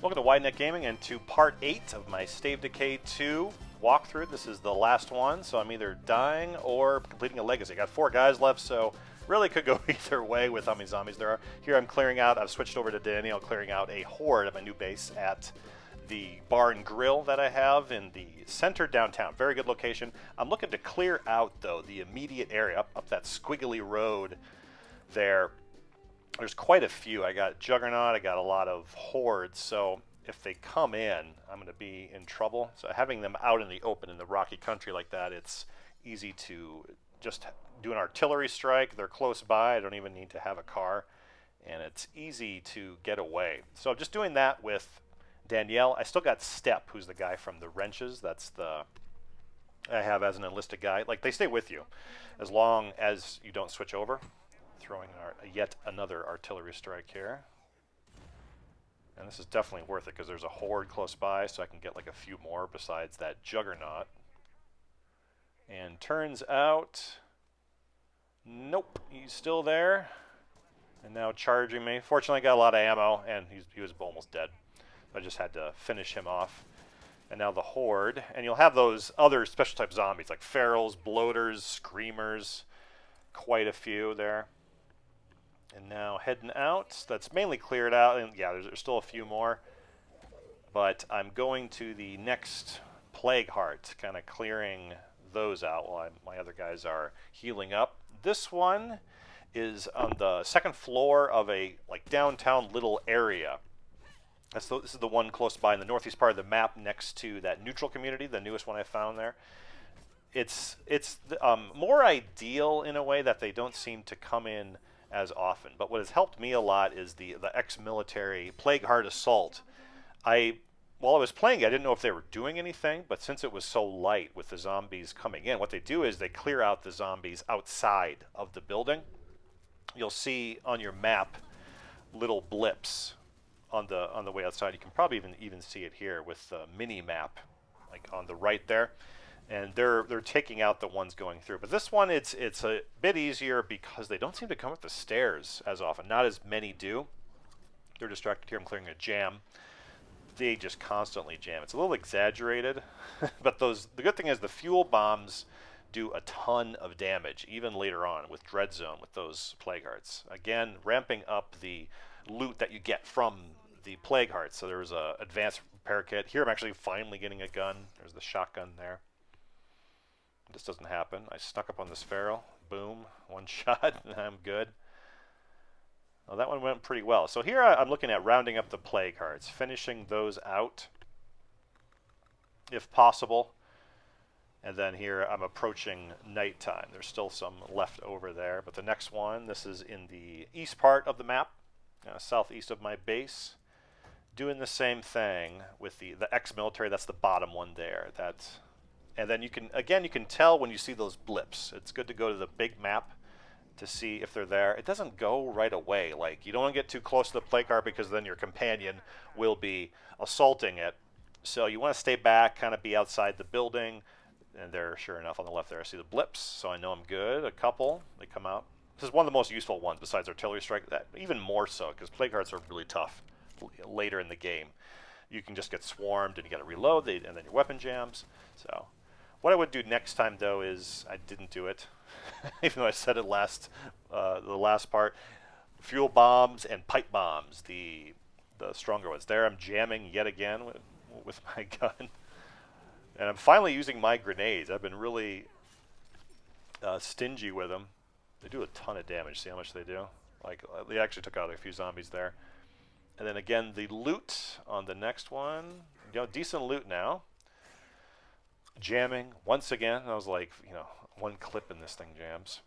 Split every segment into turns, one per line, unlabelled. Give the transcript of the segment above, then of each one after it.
Welcome to Widenet Gaming and to part 8 of my State of Decay 2 walkthrough. This is the last one, so I'm either dying or completing a legacy. I got 4 guys left, so really could go either way with how many zombies there are. Here I'm clearing out, I've switched over to Daniel, clearing out a horde at my new base at the bar and grill that I have in the center downtown. Very good location. I'm looking to clear out, though, the immediate area, up that squiggly road there. There's quite a few. I got juggernaut, I got a lot of hordes, so if they come in, I'm going to be in trouble. So having them out in the open in the rocky country like that, it's easy to just do an artillery strike. They're close by. I don't even need to have a car, and it's easy to get away. So I'm just doing that with Danielle. I still got Step, who's the guy from the wrenches. That's the I have as an enlisted guy. Like, they stay with you as long as you don't switch over. Throwing yet another artillery strike here. And this is definitely worth it because there's a horde close by, so I can get like a few more besides that juggernaut. And turns out, nope, he's still there. And now charging me. Fortunately, I got a lot of ammo, and he was almost dead. I just had to finish him off. And now the horde. And you'll have those other special type zombies like ferals, bloaters, screamers. Quite a few there. And now heading out. That's mainly cleared out. And yeah, there's still a few more. But I'm going to the next plague heart, kind of clearing those out while my other guys are healing up. This one is on the second floor of a like downtown little area. This is the one close by in the northeast part of the map next to that neutral community, the newest one I found there. It's more ideal in a way that they don't seem to come in as often. But what has helped me a lot is the ex-military Plague Heart Assault. While I was playing it, I didn't know if they were doing anything, but since it was so light with the zombies coming in, what they do is they clear out the zombies outside of the building. You'll see on your map little blips on the way outside. You can probably even see it here with the mini map, like on the right there. And they're taking out the ones going through. But this one, it's a bit easier because they don't seem to come up the stairs as often. Not as many do. They're distracted here. I'm clearing a jam. They just constantly jam. It's a little exaggerated, but the good thing is the fuel bombs do a ton of damage, even later on with Dread Zone with those Plague Hearts. Again, ramping up the loot that you get from the Plague Hearts. So there's a advanced repair kit. Here I'm actually finally getting a gun. There's the shotgun there. This doesn't happen. I snuck up on this feral. Boom. One shot, and I'm good. Well, that one went pretty well. So here I'm looking at rounding up the Plague Hearts, finishing those out, if possible. And then here I'm approaching nighttime. There's still some left over there. But the next one, this is in the east part of the map, southeast of my base. Doing the same thing with the ex-military. That's the bottom one there. And then you can tell when you see those blips. It's good to go to the big map to see if they're there. It doesn't go right away. Like, you don't want to get too close to the plague heart because then your companion will be assaulting it. So you want to stay back, kind of be outside the building. And there, sure enough, on the left there, I see the blips. So I know I'm good. A couple, they come out. This is one of the most useful ones besides artillery strike. Even more so because plague hearts are really tough later in the game. You can just get swarmed and you got to reload, and then your weapon jams. So what I would do next time, though, is I didn't do it, even though I said it the last part. Fuel bombs and pipe bombs, the stronger ones. There I'm jamming yet again with my gun. And I'm finally using my grenades. I've been really stingy with them. They do a ton of damage. See how much they do? Like, they actually took out a few zombies there. And then again, the loot on the next one. Decent loot now. Jamming once again. I was like, one clip in this thing jams.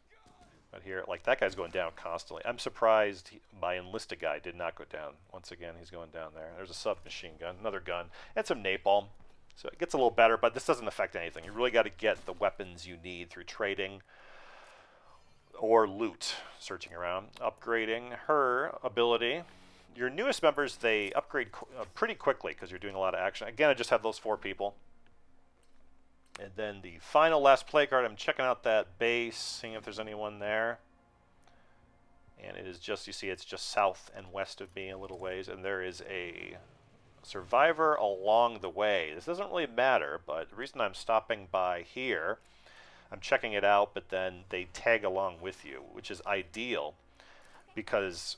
But here, like, that guy's going down constantly. I'm surprised my enlisted guy did not go down. Once again, he's going down there. There's a submachine gun, another gun, and some napalm. So it gets a little better, but this doesn't affect anything. You really got to get the weapons you need through trading or loot, searching around. Upgrading her ability. Your newest members, they upgrade pretty quickly because you're doing a lot of action. Again, I just have those 4 people. And then the final last plague heart, I'm checking out that base, seeing if there's anyone there. And it is just, you see, it's just south and west of me a little ways. And there is a survivor along the way. This doesn't really matter, but the reason I'm stopping by here, I'm checking it out, but then they tag along with you, which is ideal because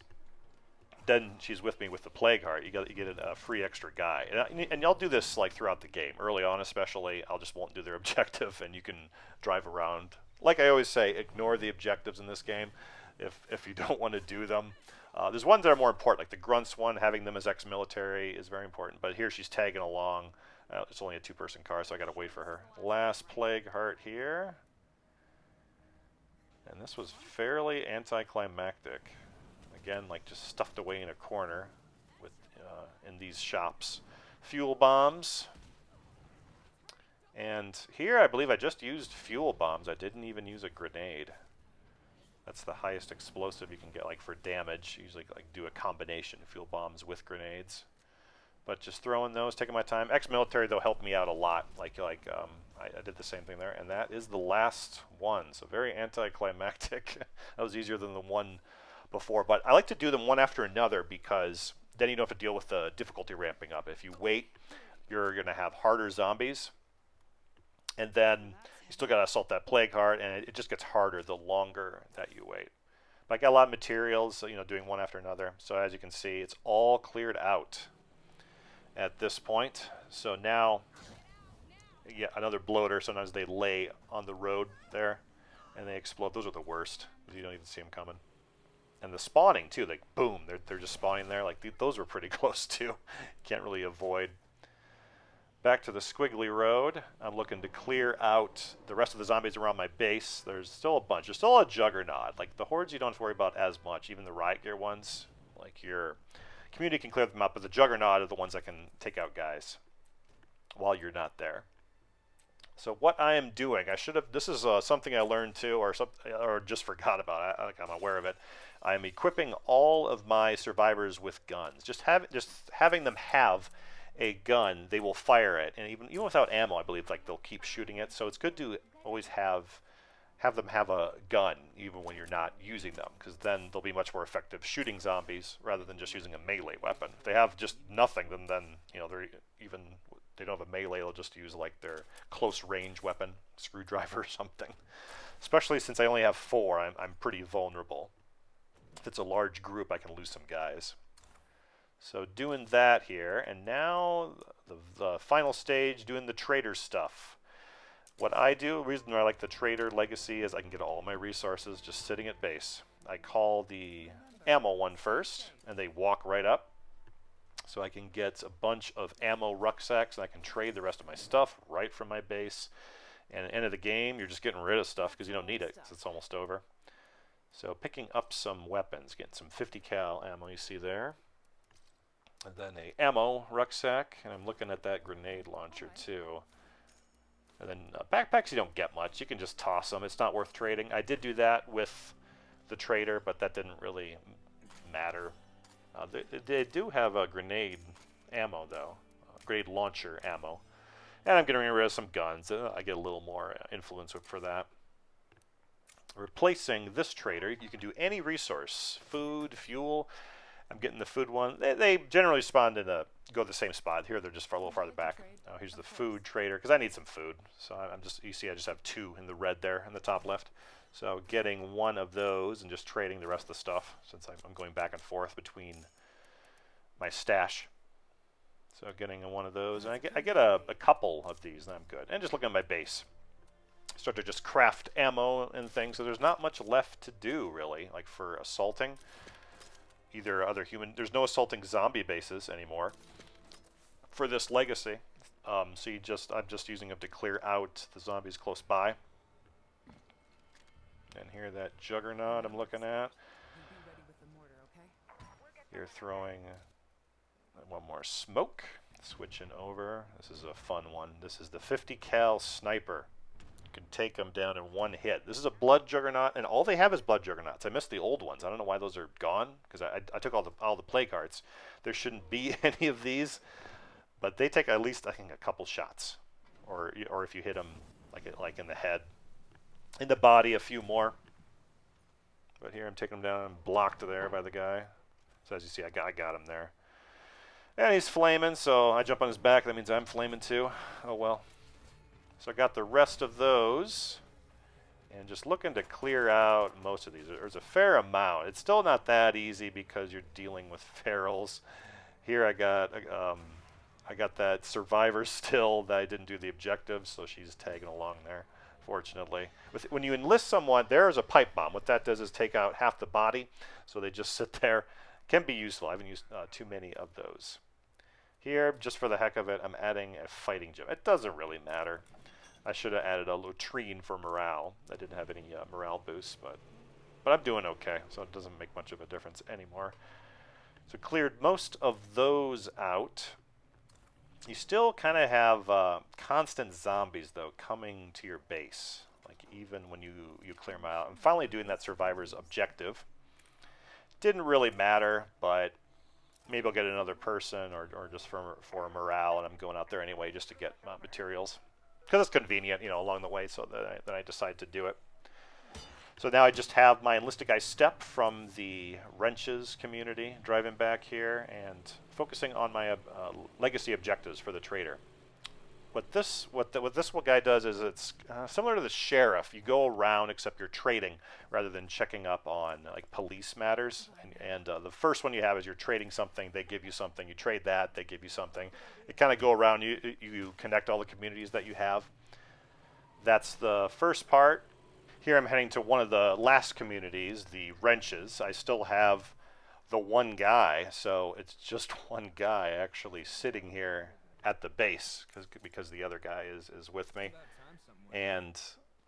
then she's with me with the plague heart. You get a free extra guy, and I'll do this like throughout the game, early on especially. I'll just won't do their objective, and you can drive around. Like I always say, ignore the objectives in this game if you don't want to do them. There's ones that are more important, like the grunts one. Having them as ex-military is very important. But here she's tagging along. It's only a two-person car, so I got to wait for her. Last plague heart here, and this was fairly anticlimactic. Again, like just stuffed away in a corner with in these shops. Fuel bombs. And here I believe I just used fuel bombs. I didn't even use a grenade. That's the highest explosive you can get, like for damage. Usually like do a combination, fuel bombs with grenades. But just throwing those, taking my time. Ex-military though helped me out a lot. I did the same thing there, and that is the last one. So very anticlimactic. That was easier than the one before, but I like to do them one after another because then you don't have to deal with the difficulty ramping up. If you wait, you're going to have harder zombies, and then you still got to assault that plague heart, and it just gets harder the longer that you wait. But I got a lot of materials, so, doing one after another. So as you can see, it's all cleared out at this point. So now, yeah, another bloater. Sometimes they lay on the road there, and they explode. Those are the worst. You don't even see them coming. And the spawning too, like boom, they're just spawning there. Like those were pretty close too. Can't really avoid. Back to the squiggly road. I'm looking to clear out the rest of the zombies around my base. There's still a bunch. There's still a juggernaut. Like the hordes, you don't have to worry about as much. Even the riot gear ones, like your community can clear them out, but the juggernaut are the ones that can take out guys while you're not there. So what I am doing, I should have. This is something I learned too, or just forgot about. I'm aware of it. I'm equipping all of my survivors with guns. Just having them have a gun, they will fire it, and even without ammo, I believe like they'll keep shooting it. So it's good to always have them have a gun even when you're not using them, because then they'll be much more effective shooting zombies rather than just using a melee weapon. If they have just nothing, then they don't have a melee. They'll just use like their close range weapon, screwdriver or something. Especially since I only have 4, I'm pretty vulnerable. If it's a large group, I can lose some guys. So doing that here, and now the final stage, doing the trader stuff. What I do, the reason I like the trader legacy is I can get all my resources just sitting at base. I call the ammo one first, and they walk right up. So I can get a bunch of ammo rucksacks, and I can trade the rest of my stuff right from my base. And at the end of the game, you're just getting rid of stuff because you don't need it because it's almost over. So picking up some weapons, getting some 50 cal ammo you see there. And then a ammo rucksack, and I'm looking at that grenade launcher too. And then backpacks you don't get much. You can just toss them. It's not worth trading. I did do that with the trader, but that didn't really matter. They do have a grenade ammo though, grenade launcher ammo. And I'm getting rid of some guns. I get a little more influence for that. Replacing this trader, you can do any resource, food, fuel. I'm getting the food one. They generally spawn go to the same spot. Here they're just a little farther back. Oh, here's the food trader because I need some food. So you see I just have 2 in the red there in the top left. So getting one of those and just trading the rest of the stuff since I'm going back and forth between my stash. So getting one of those, and I get a couple of these, and I'm good. And just looking at my base. Start to just craft ammo and things, so there's not much left to do really, like for assaulting either other human. There's no assaulting zombie bases anymore for this legacy. So I'm just using them to clear out the zombies close by. And here that juggernaut I'm looking at. You're throwing one more smoke. Switching over. This is a fun one. This is the 50 cal sniper. Can take them down in one hit. This is a blood juggernaut, and all they have is blood juggernauts. I missed the old ones. I don't know why those are gone because I took all the plague hearts. There shouldn't be any of these, but they take at least I think a couple shots, or if you hit them like in the head, in the body, a few more. But here I'm taking them down and blocked there by the guy. So as you see, I got him there. And he's flaming, so I jump on his back. That means I'm flaming too. Oh well. So I got the rest of those. And just looking to clear out most of these. There's a fair amount. It's still not that easy because you're dealing with ferals. Here I got that survivor still that I didn't do the objectives, so she's tagging along there, fortunately. When you enlist someone, there is a pipe bomb. What that does is take out half the body, so they just sit there. Can be useful. I haven't used too many of those. Here, just for the heck of it, I'm adding a fighting gem. It doesn't really matter. I should have added a latrine for morale. I didn't have any morale boosts, but I'm doing okay, so it doesn't make much of a difference anymore. So cleared most of those out. You still kind of have constant zombies, though, coming to your base, like even when you clear them out. I'm finally doing that survivor's objective. Didn't really matter, but maybe I'll get another person or just for morale, and I'm going out there anyway just to get materials. Because it's convenient, along the way, so that I decide to do it. So now I just have my enlisted guy Step from the wrenches community driving back here and focusing on my legacy objectives for the trader. What this guy does is it's similar to the sheriff. You go around, except you're trading rather than checking up on like police matters. And the first one you have is you're trading something. They give you something. You trade that. They give you something. You kind of go around. You connect all the communities that you have. That's the first part. Here I'm heading to one of the last communities, the wrenches. I still have the one guy, so it's just one guy actually sitting here at the base because the other guy is with me. And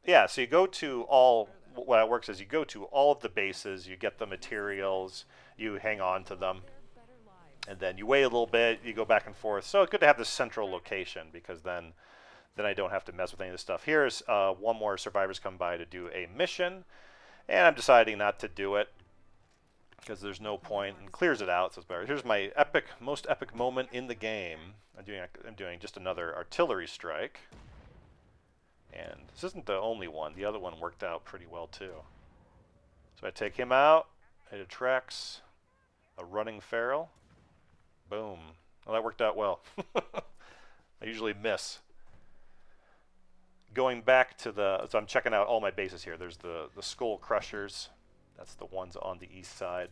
yeah, so you go to all, what it works is you go to all of the bases, you get the materials, you hang on to them, and then you wait a little bit, you go back and forth. So it's good to have this central location because then I don't have to mess with any of this stuff. Here's one more survivors come by to do a mission, and I'm deciding not to do it because there's no point, and clears it out. So it's better. Here's my most epic moment in the game. I'm doing just another artillery strike, and this isn't the only one. The other one worked out pretty well too. So I take him out. It attracts a running feral. Boom. Well, that worked out well. I usually miss. Going back to so I'm checking out all my bases here. There's the skull crushers. That's the ones on the east side.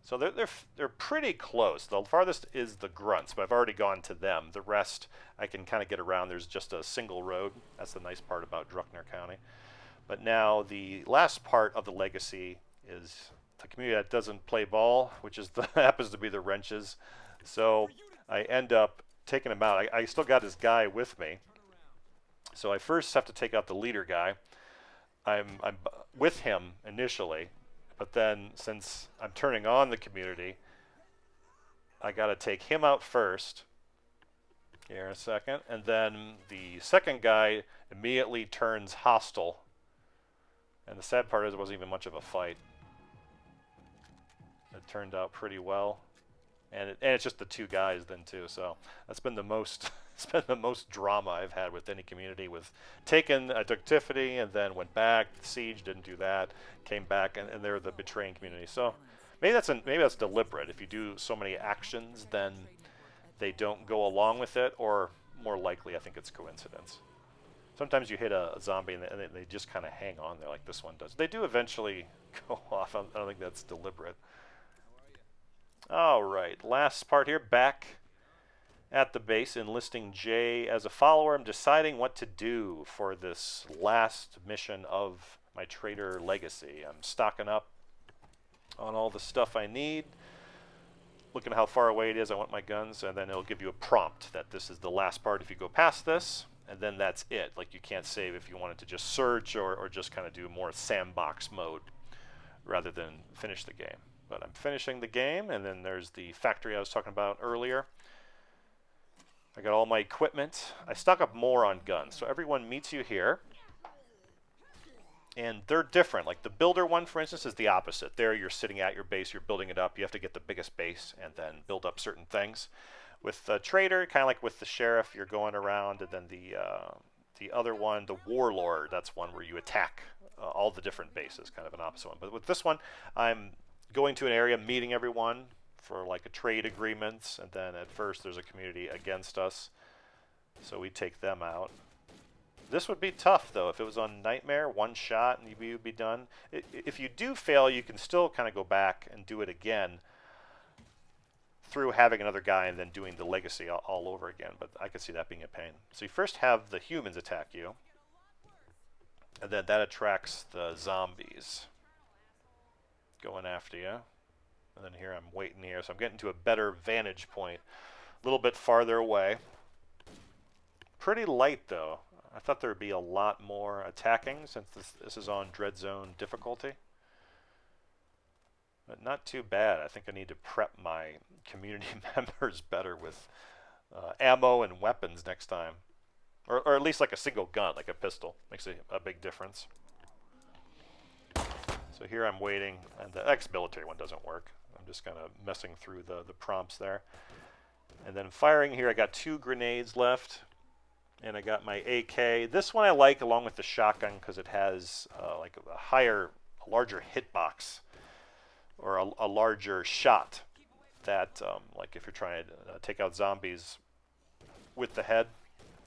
So they're pretty close. The farthest is the grunts, but I've already gone to them. The rest I can kind of get around. There's just a single road. That's the nice part about Druckner County. But now the last part of the legacy is the community that doesn't play ball, which is happens to be the wrenches. So I end up taking them out. I still got this guy with me. So I first have to take out the leader guy. I'm with him initially, but then since I'm turning on the community, I got to take him out first. Here in a second. And then the second guy immediately turns hostile. And the sad part is it wasn't even much of a fight. It turned out pretty well. And it's just the two guys then too, so that's been the most it's been the most drama I've had with any community. With taken I took Tiffany and then went back, Siege didn't do that, came back, and they're the betraying community. So maybe that's deliberate. If you do so many actions, then they don't go along with it, or more likely I think it's coincidence. Sometimes you hit a zombie and they just kind of hang on there like this one does. They do eventually go off. I don't think that's deliberate. Alright, last part here, back at the base, enlisting Jay as a follower. I'm deciding what to do for this last mission of my trader legacy. I'm stocking up on all the stuff I need, looking at how far away it is. I want my guns, and then it'll give you a prompt that this is the last part if you go past this, and then that's it. Like, you can't save if you wanted to just search or just kind of do more sandbox mode rather than finish the game. But I'm finishing the game, and then there's the factory I was talking about earlier. I got all my equipment. I stock up more on guns. So everyone meets you here, and they're different. Like the builder one, for instance, is the opposite. There you're sitting at your base, you're building it up. You have to get the biggest base and then build up certain things. With the trader, kind of like with the sheriff, you're going around, and then the other one, the warlord, that's one where you attack all the different bases, kind of an opposite one. But with this one, I'm going to an area, meeting everyone, for like a trade agreements, and then at first there's a community against us, so we take them out. This would be tough though. If it was on Nightmare, one shot and you would be done. If you do fail, you can still kind of go back and do it again through having another guy and then doing the legacy all over again, but I could see that being a pain. So you first have the humans attack you, and then that attracts the zombies going after you. And then here I'm waiting here, so I'm getting to a better vantage point, a little bit farther away. Pretty light though. I thought there would be a lot more attacking since this is on Dread Zone difficulty. But not too bad. I think I need to prep my community members better with ammo and weapons next time. Or at least like a single gun, like a pistol. Makes a big difference. So here I'm waiting, and the ex-military one doesn't work. I'm just kind of messing through the prompts there. And then firing here, I got 2 grenades left. And I got my AK. This one I like along with the shotgun because it has like a larger hitbox, or a larger shot that, like if you're trying to take out zombies with the head,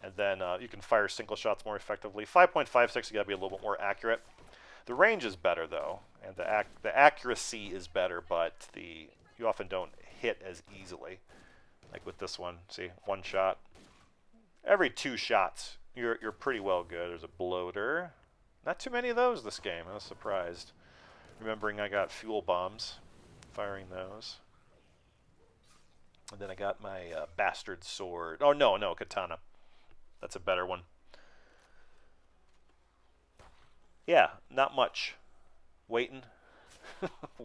and then you can fire single shots more effectively. 5.56, you gotta be a little bit more accurate. The range is better though, and the accuracy is better, but you often don't hit as easily. Like with this one, see, one shot. Every 2 shots, you're pretty well good. There's a bloater. Not too many of those this game. I was surprised. Remembering I got fuel bombs, firing those. And then I got my bastard sword. Oh, no, katana. That's a better one. Yeah, not much. Waiting.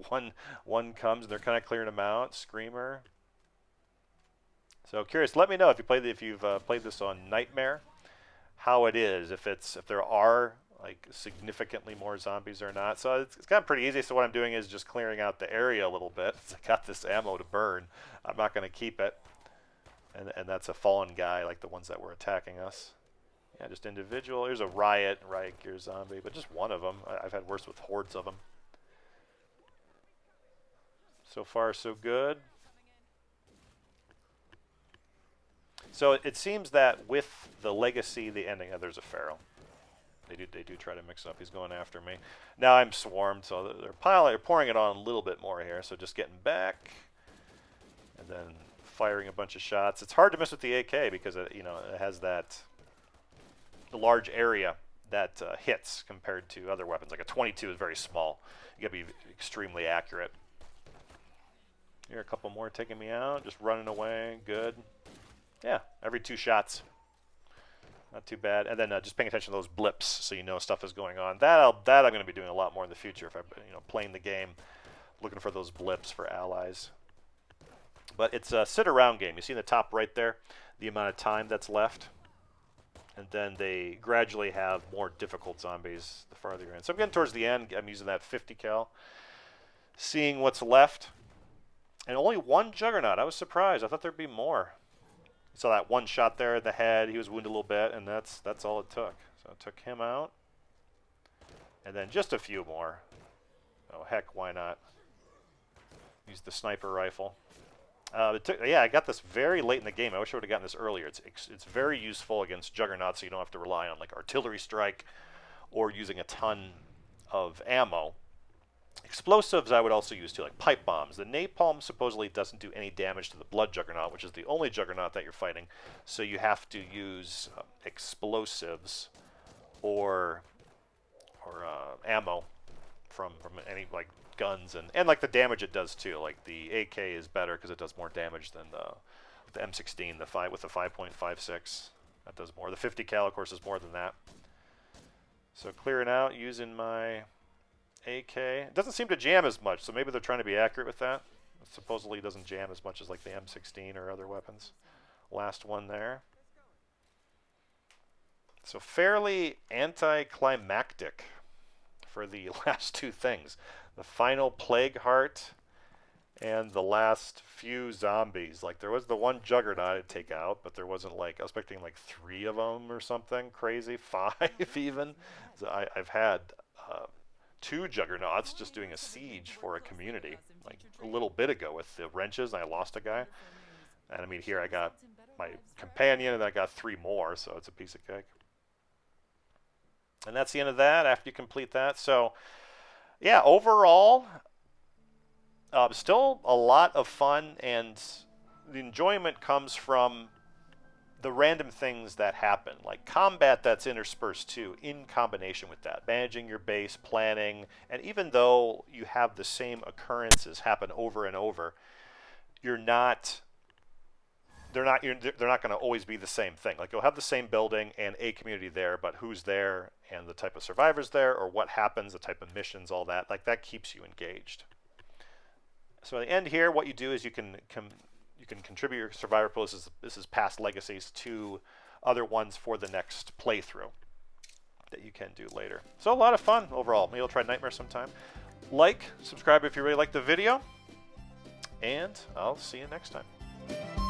one comes, and they're kind of clearing them out. Screamer. So curious. Let me know if you've played this on Nightmare, how it is. If there are like significantly more zombies or not. So it's kind of pretty easy. So what I'm doing is just clearing out the area a little bit. I got this ammo to burn. I'm not going to keep it. And that's a fallen guy like the ones that were attacking us. Yeah, just individual. There's a riot gear zombie, but just one of them. I've had worse with hordes of them. So far, so good. So it seems that with the legacy, the ending, there's a feral. They do try to mix up. He's going after me. Now I'm swarmed, so they're pouring it on a little bit more here. So just getting back, and then firing a bunch of shots. It's hard to miss with the AK because it has the large area that hits compared to other weapons. Like a 22 is very small. You gotta be extremely accurate. Here, a couple more taking me out. Just running away. Good. Yeah, every 2 shots. Not too bad. And then just paying attention to those blips so you know stuff is going on. That I'm going to be doing a lot more in the future if I'm playing the game, looking for those blips for allies. But it's a sit-around game. You see in the top right there the amount of time that's left. And then they gradually have more difficult zombies the farther you're in. So I'm getting towards the end. I'm using that 50 cal. Seeing what's left. And only 1 juggernaut. I was surprised. I thought there'd be more. So that one shot there at the head, he was wounded a little bit, and that's all it took. So I took him out. And then just a few more. Oh, heck, why not? Use the sniper rifle. Yeah, I got this very late in the game. I wish I would have gotten this earlier. It's very useful against juggernauts, so you don't have to rely on like artillery strike or using a ton of ammo. Explosives I would also use too, like pipe bombs. The napalm supposedly doesn't do any damage to the blood juggernaut, which is the only juggernaut that you're fighting. So you have to use explosives or ammo from any like guns and like the damage it does too. Like the AK is better because it does more damage than the M16. With the 5.56 that does more. The 50 cal of course is more than that. So clearing out using my AK. It doesn't seem to jam as much, so maybe they're trying to be accurate with that. It supposedly doesn't jam as much as like the M16 or other weapons. Last one there. So fairly anticlimactic for the last 2 things. The final plague heart and the last few zombies. Like there was the 1 juggernaut I'd take out, but there wasn't like, I was expecting like 3 of them or something crazy, 5 even. So I've had 2 juggernauts just doing a siege for a community, like a little bit ago with the wrenches, and I lost a guy. And I mean, here I got my companion, and I got 3 more, so it's a piece of cake. And that's the end of that after you complete that. So, yeah, overall, still a lot of fun, and the enjoyment comes from the random things that happen, like combat that's interspersed too, in combination with that. Managing your base, planning, and even though you have the same occurrences happen over and over, they're not going to always be the same thing. Like, you'll have the same building and a community there, but who's there and the type of survivors there, or what happens, the type of missions, all that, like, that keeps you engaged. So at the end here, what you do is you can contribute your survivor pool. This is past legacies to other ones for the next playthrough that you can do later. So a lot of fun overall. Maybe you'll try Nightmare sometime. Like, subscribe if you really like the video, and I'll see you next time.